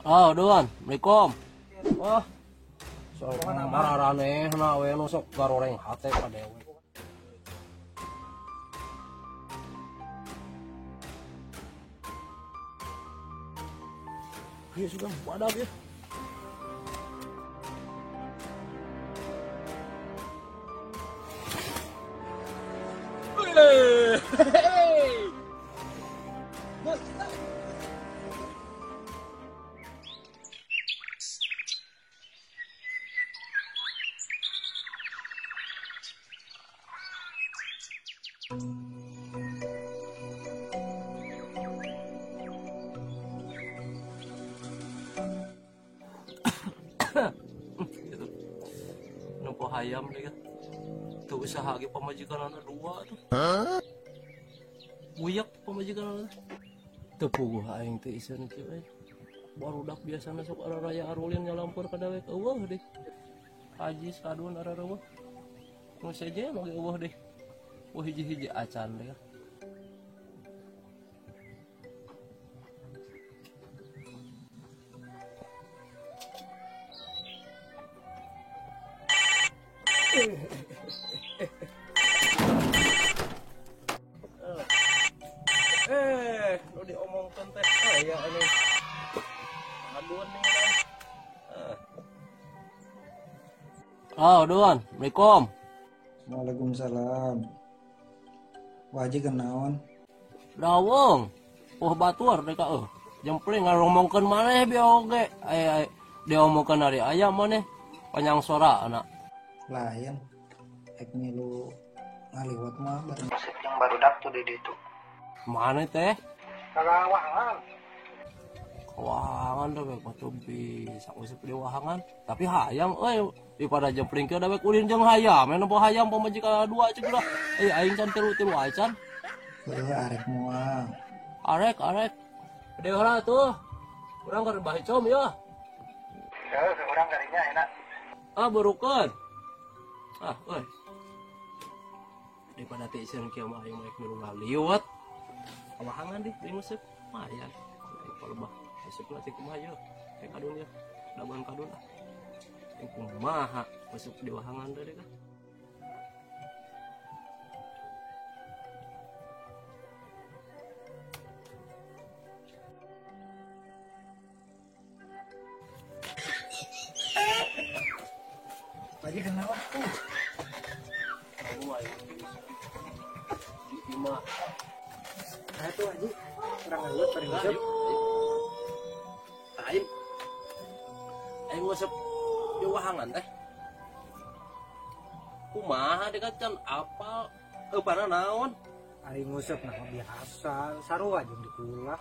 Oh, Don. Assalamualaikum. Oh, soal mararane na we no sok garoreng hate ka dewe. Ayo sudah padam ya. Nupo hayam deh kan. Tuh usaha ge pamajikan anak dua tuh. Buyak pamajikan anak. Tepuh aing teh iseun kieu we. Barudak biasana sok raya arulin nyalampur ka dawe ka eueuh deh. Haji sadun arareueuh. Nu seje mah eueuh deh. Wah hiji-hiji acan deh. Lu diomongkan teh aya anu. Aduan nih. Oh, Don. Assalamualaikum. Waalaikumsalam. Wajib kenaon? Lawong. Oh batur deh ka jempling ngaromongkeun maneh bi oge. Dia omongkeun ari aya maneh panjang sora anak. Lain. Ek milu ngaliwat mah bareng Musik yang baru dak tuh di ditu. Mana teh? Kagawangan. Kawangan dah bek batu bisa usip di wahangan. Tapi hayam daripada jempling ke dah bek ulin jeung hayam. Anu po hayam pamajikan dua ceuk udah. Aing can tilu acan. arek moal. Arek. Gede heula tuh. Urang keur bahicom ya. Orang karinya enak. Burukeun. Daripada teh iseun kieu mah aing mah milu ngaliwat. Kawahangan deh di musik mayan. Kalau bah musik nanti kumaha yeuh. Kayak kadun ya. Daban kadun ah. Yang kumaha masuk di wahangan deh kan. Wajib kenaon tuh? Kamu mah di mah. Atuh wajib. Urang ngaliwat bareng isep. Aing ngusep di wahangan teh. Kumaha deh kan apal eupana naon? Ari ngusep nah biasa, sarua jeung dikulah.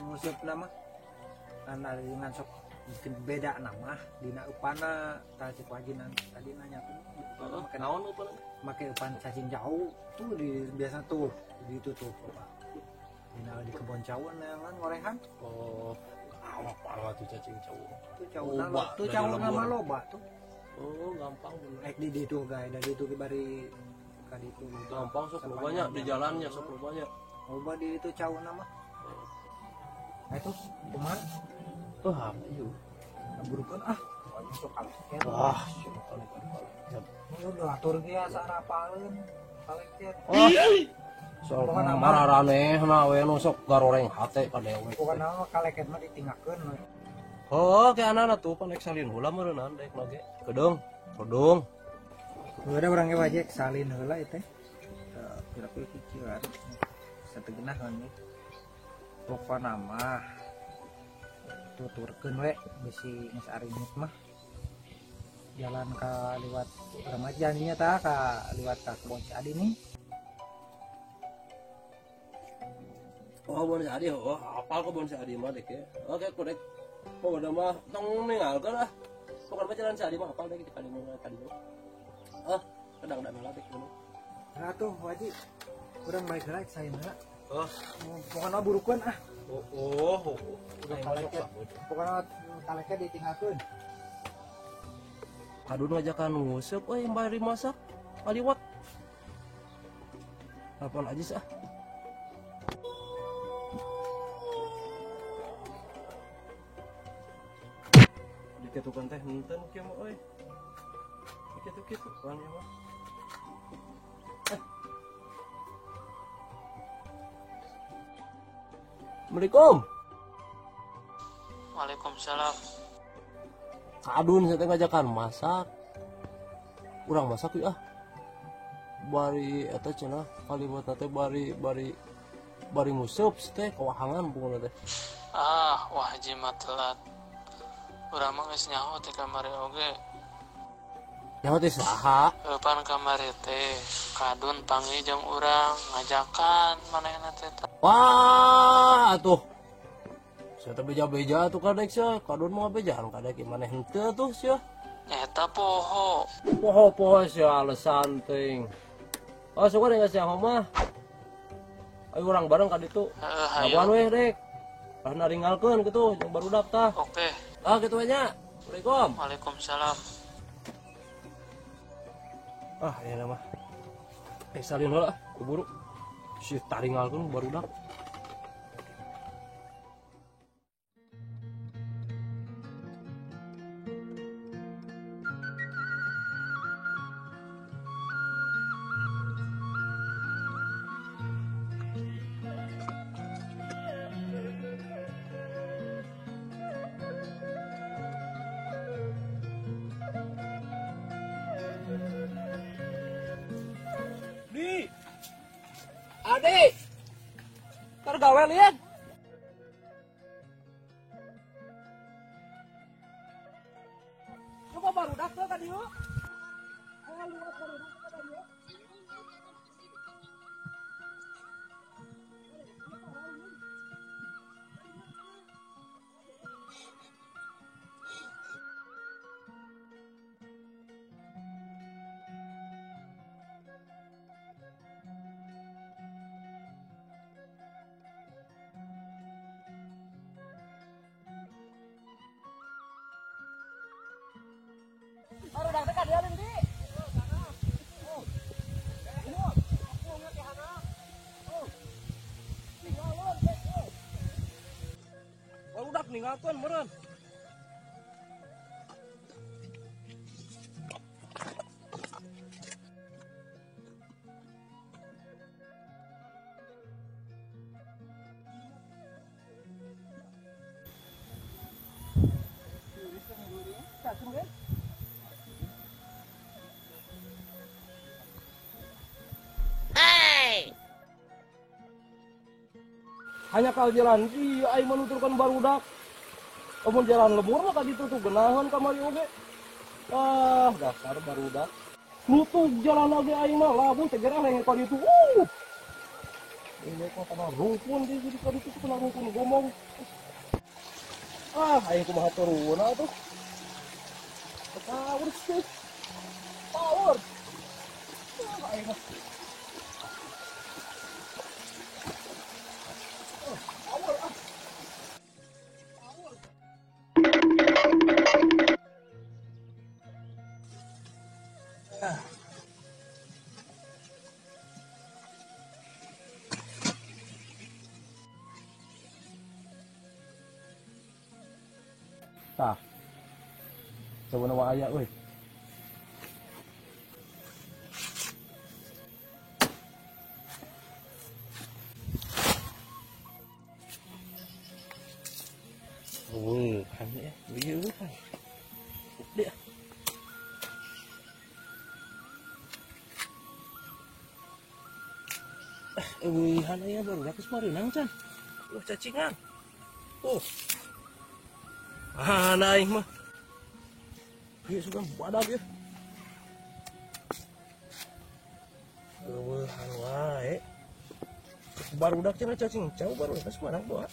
Ngusep nama kan ari ngan sok bikin beda nama dina upana tadi wajinan tadi nanya tuh Naon eupana? make upan cacing jauh tuh di biasa tuh di itu tuh Pak. Di kebon cawan kan ngorehan. Oh, apa tuh cacing cowok? Tuh cawan nama, tuh cawan nama loba tuh. Oh, gampang bener. Naik di itu guys, dari itu bari kali itu. Gampang sok banyak di jalannya sok banyak. Loba di itu cawan nama. Nah itu kumaha? Apa yuk? Burukan sok kaleket. Wah, Lu udah atur dia sarapaleun kaleket. soal mararane na we nu sok garoreng hate ka dewe. Bukan nama kaleket mah ditinggalkeun. Oh, ke anana tuh panek salin heula meureunnan daek lage. Kedung. Udah orang wajib salin heula itu. Kira-kira kiciran. Sategenah kan nih. Pokona mah tuturkeun we bisi geus arimut mah. Jalan ke liwat remajannya tah ka liwat ka kebon adi nih. Oh, bon Adi, apal kok bon Adi mah dek ya. Oke, kodek. Pokoknya mah tong ningalkeun ah. Pokoknya mah jalan Adi mah apal deh kita kali tadi. Kadang da meula dek dulu. Nah tuh wajib. Urang baik heula saya heula. Pokona burukeun ah. Udah kaleket. Pokona kaleket ditinggalkeun. Kadun ngajakan ngusep, bari masak, kaliwat. Apaan aja sih? Kitu kan teh henteu kieu mah euy. Kitu kan ya mah. Assalamualaikum. Waalaikumsalam. Kadun saya teh ngajakan masak. Urang masak ya. Bari eta cenah kalimat teh bari nguseup teh kawahangan pokona teh. Wah jimat telat. Urang mah geus nyaho teh kamari oge. Nyaho teh saha? Pan kamari teh kadun panggil jeung urang ngajakan manehna teh. Wah, atuh. Saya teh beja-beja atuh kadek sia, kadun mah bejaan kadek maneh henteu tuh sia. Eta poho. Poho-poho sia alasan teuing. Oh, suka dengan sia mah. Ayo urang bareng ka ditu. Labuan Hayu. weh, Dek. Ah naringgalkeun kitu jeung barudak tah. Oke. Kitu we nya. Assalamualaikum. Waalaikumsalam. Ya mah. Salin heula, kuburu. Si taringgalkeun barudak. Adik, tergawe lihat. Coba baru dak tuh tadi yuk. Ayo lihat baru dak tuh tadi yuk. Baru dak dekat dia nanti. Baru dak ninggalkeun meureun. Hanya kalau jalan di ai menuturkan barudak. Amun jalan lembur mah ka ditu tuh genahan kamari oge. Dasar barudak. Nutup jalan oge ai mah labu segera lenge ka ditu. Ini kok kana rukun di jadi ka ditu kana rukun ngomong. Aing kumaha turun atuh. Power sih. Power. Aing mah. Tah. Coba nama aya euy. Kan ya, bieu kan. Dia. Hana ya baru dak kemarin can. Cacingan. Naik mah. Ieu sugan badak ya. Eueuhan wae. Barudak cenah cacing cau baru geus manang doa.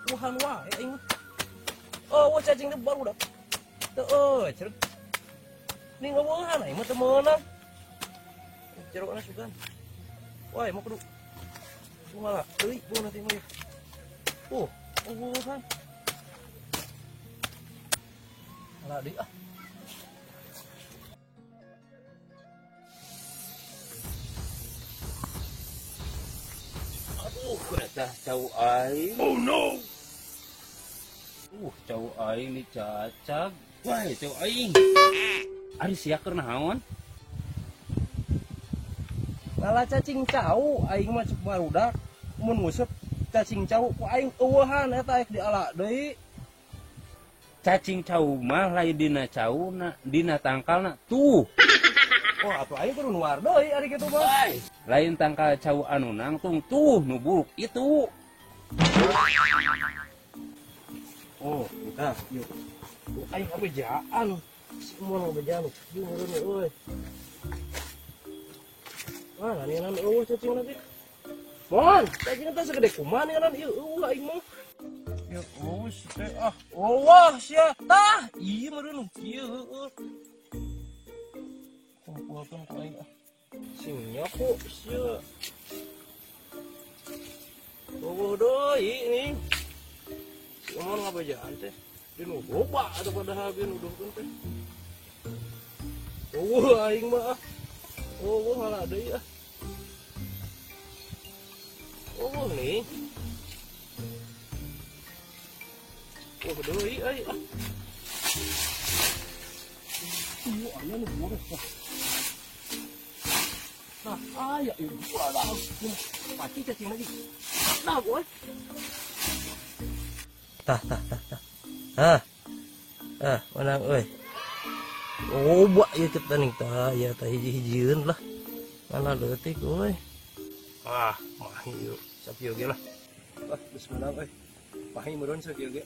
Tuhan wae aing mah. Wah cacing teh barudak. Teu cerek. Ning ngeueuhan aing mah teu meunang. Jerokna sugan. Wah, emang kudu. Malah euy, bu nanti mah. Kan. Malah di Aduh, eta cau aing. Oh no. Cowok aing dicacag. Wah, cowok aing. Ari sia keur naon? Ngalah cacing cau aing mah cek barudak. Mun nguseup cacing cau ku aing eueuhan eta ek diala deui. Cacing cau mah lain dina cauna, dina tangkalna tuh. Oh, atuh aing kudu nuar deui ari kitu mah. Lain tangkal cau anu nangtung tuh nu buluk itu. Oh, entah, yuk. Aing abejaan. Semua abejaan. Yuk ngeureun euy. Mana nih nan eueuh cacing nanti. Mon, cacing teh segede kumaha nih nan ieu eueuh aing mah. Ya us teh ah. Allah sia tah. Ieu meureun ieu heueuh. Kumpulkeun ku aing ah. Sing nyapo sia. Eueuh deui nih. Ngomong ngabejaan teh. Dinu loba atuh padahal bieu nuduhkeun teh. Aing mah. Halah deui ah. Nih. Deui ai ah. Aya nu boros tah. Nah, aya ieu ada. Mati cacing lagi. Nah, boy. Tah. Menang euy. Loba ieu cep teuing tah, ya tah hiji-hijieun lah. Mana leutik euy. Mah ieu sakieu ge lah. Geus menang euy. Pahi meureun sakieu ge.